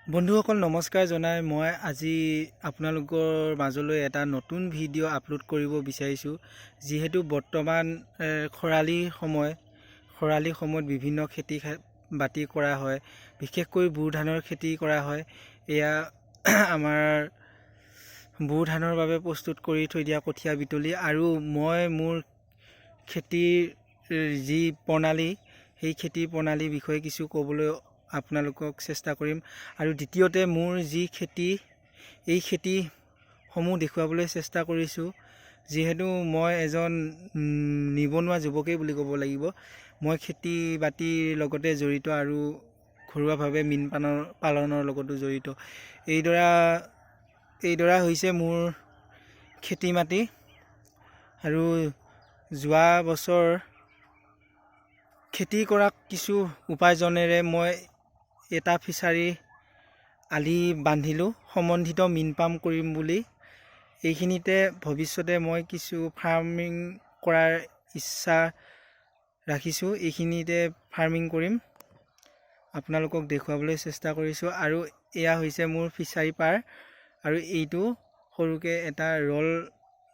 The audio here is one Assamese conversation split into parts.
বন্ধুসকল নমস্কাৰ জনাই মই আজি আপোনালোকৰ মাজলৈ এটা নতুন ভিডিঅ' আপলোড কৰিব বিচাৰিছোঁ। যিহেতু বৰ্তমান খৰালি সময়ত বিভিন্ন খেতি বাতি কৰা হয়, বিশেষকৈ বুৰ ধানৰ খেতি কৰা হয়। এয়া আমাৰ বুৰ ধানৰ বাবে প্ৰস্তুত কৰি থৈ দিয়া কঠীয়া বিতলি, আৰু মই মোৰ খেতিৰ যি প্ৰণালী সেই খেতিৰ প্ৰণালীৰ বিষয়ে কিছু ক'বলৈ আপোনালোকক চেষ্টা কৰিম। আৰু দ্বিতীয়তে মোৰ যি খেতি এই খেতিসমূহ দেখুৱাবলৈ চেষ্টা কৰিছোঁ। যিহেতু মই এজন নিবনুৱা যুৱকেই বুলি ক'ব লাগিব। মই খেতি বাতিৰ লগতে জড়িত আৰু ঘৰুৱাভাৱে মীন পালনৰ লগতো জড়িত। এইদৰা হৈছে মোৰ খেতি মাটি। আৰু যোৱা বছৰ খেতি কৰা কিছু উপাৰ্জনেৰে মই এটা ফিচাৰী আলি বান্ধিলোঁ, সম্বন্ধিত মীন পাম কৰিম বুলি। এইখিনিতে ভৱিষ্যতে মই কিছু ফাৰ্মিং কৰাৰ ইচ্ছা ৰাখিছোঁ। এইখিনিতে ফাৰ্মিং কৰিম, আপোনালোকক দেখুৱাবলৈ চেষ্টা কৰিছোঁ। আৰু এয়া হৈছে মোৰ ফিচাৰী পাৰ, আৰু এইটো সৰুকৈ এটা ৰল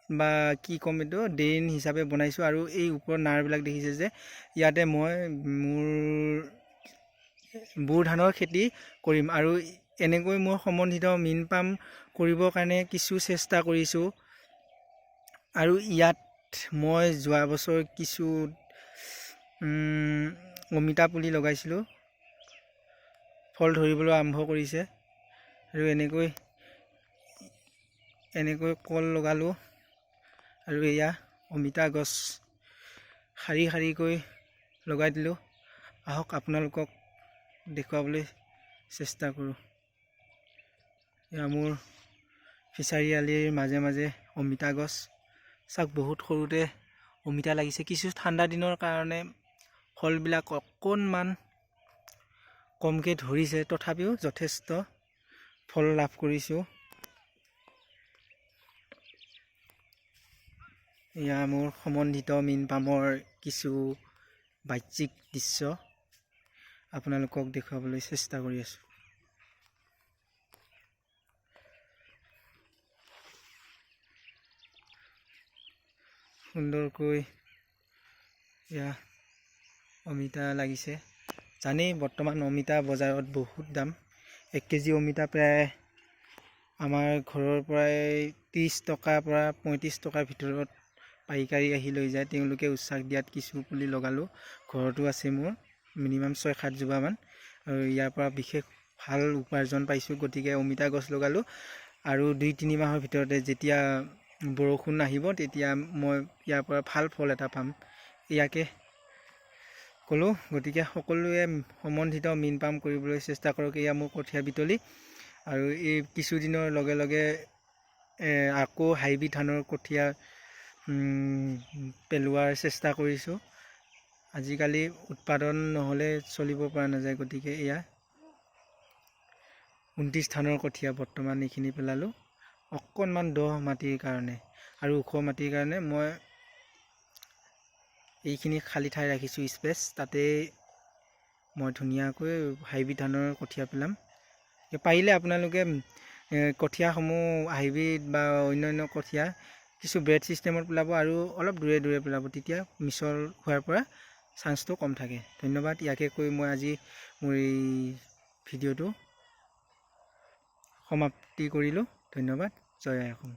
বা কি ক'ম, এইটো ড্ৰেইন হিচাপে বনাইছোঁ। আৰু এই ওপৰত নাৰবিলাক দেখিছে যে, ইয়াতে মই মোৰ বুৰ ধানৰ খেতি কৰিম। আৰু এনেকৈ মোৰ সম্বন্ধিত মীন পাম কৰিবৰ কাৰণে কিছু চেষ্টা কৰিছোঁ। আৰু ইয়াত মই যোৱা বছৰ কিছু অমিতা পুলি লগাইছিলোঁ, ফল ধৰিবলৈ আৰম্ভ কৰিছে। আৰু এনেকৈ কল লগালোঁ, আৰু এয়া অমিতা গছ শাৰী শাৰীকৈ লগাই দিলোঁ। আহক আপোনালোকক দেখুৱাবলৈ চেষ্টা কৰোঁ। এয়া মোৰ ফিচাৰী আলিৰ মাজে মাজে অমিতা গছ। চাওক, বহুত সৰুতে অমিতা লাগিছে। কিছু ঠাণ্ডা দিনৰ কাৰণে ফলবিলাক অকণমান কমকৈ ধৰিছে, তথাপিও যথেষ্ট ফল লাভ কৰিছোঁ। এয়া মোৰ সম্বন্ধিত মীন পামৰ কিছু বাহ্যিক দৃশ্য আপোনালোকক দেখুৱাবলৈ চেষ্টা কৰি আছোঁ। সুন্দৰকৈ এয়া অমিতা লাগিছে। জানেই বৰ্তমান অমিতা বজাৰত বহুত দাম। 1 কেজি অমিতা প্ৰায় আমাৰ ঘৰৰ পৰাই 30 টকাৰ পৰা 35 টকাৰ ভিতৰত পাইকাৰী আহি লৈ যায়। তেওঁলোকে উৎসাহ দিয়াত কিছু পুলি লগালোঁ। ঘৰতো আছে মোৰ মিনিমাম 6-7 জোপামান, আৰু ইয়াৰ পৰা বিশেষ ভাল উপাৰ্জন পাইছোঁ। গতিকে অমিতা গছ লগালোঁ, আৰু 2-3 মাহৰ ভিতৰতে যেতিয়া বৰষুণ আহিব তেতিয়া মই ইয়াৰ পৰা ভাল ফল এটা পাম, ইয়াকে ক'লোঁ। গতিকে সকলোৱে সম্বন্ধিত মীন পাম কৰিবলৈ চেষ্টা কৰক। এয়া মোৰ কঠীয়া বিতলি, আৰু এই কিছুদিনৰ লগে লগে আকৌ হাইব্ৰিড ধানৰ কঠীয়া পেলোৱাৰ চেষ্টা কৰিছোঁ। আজিকালি উৎপাদন নহ'লে চলিব পৰা নাযায়। গতিকে এয়া 29 ধানৰ কঠীয়া বৰ্তমান এইখিনি পেলালোঁ। অকণমান দ মাটিৰ কাৰণে আৰু ওখ মাটিৰ কাৰণে মই এইখিনি খালী ঠাই ৰাখিছোঁ স্পেচ, তাতে মই ধুনীয়াকৈ হাইব্ৰিড ধানৰ কঠীয়া পেলাম। পাৰিলে আপোনালোকে কঠীয়াসমূহ হাইব্ৰিড বা অন্যান্য কঠীয়া কিছু ব্ৰেড ছিষ্টেমত পেলাব, আৰু অলপ দূৰে দূৰে পেলাব, তেতিয়া মিছল হোৱাৰ পৰা চান্সটো কম থাকে। ধন্যবাদ। ইয়াকে কৈ মই আজি মোৰ এই ভিডিঅ'টো সমাপ্তি কৰিলোঁ। ধন্যবাদ। জয় আই অসম।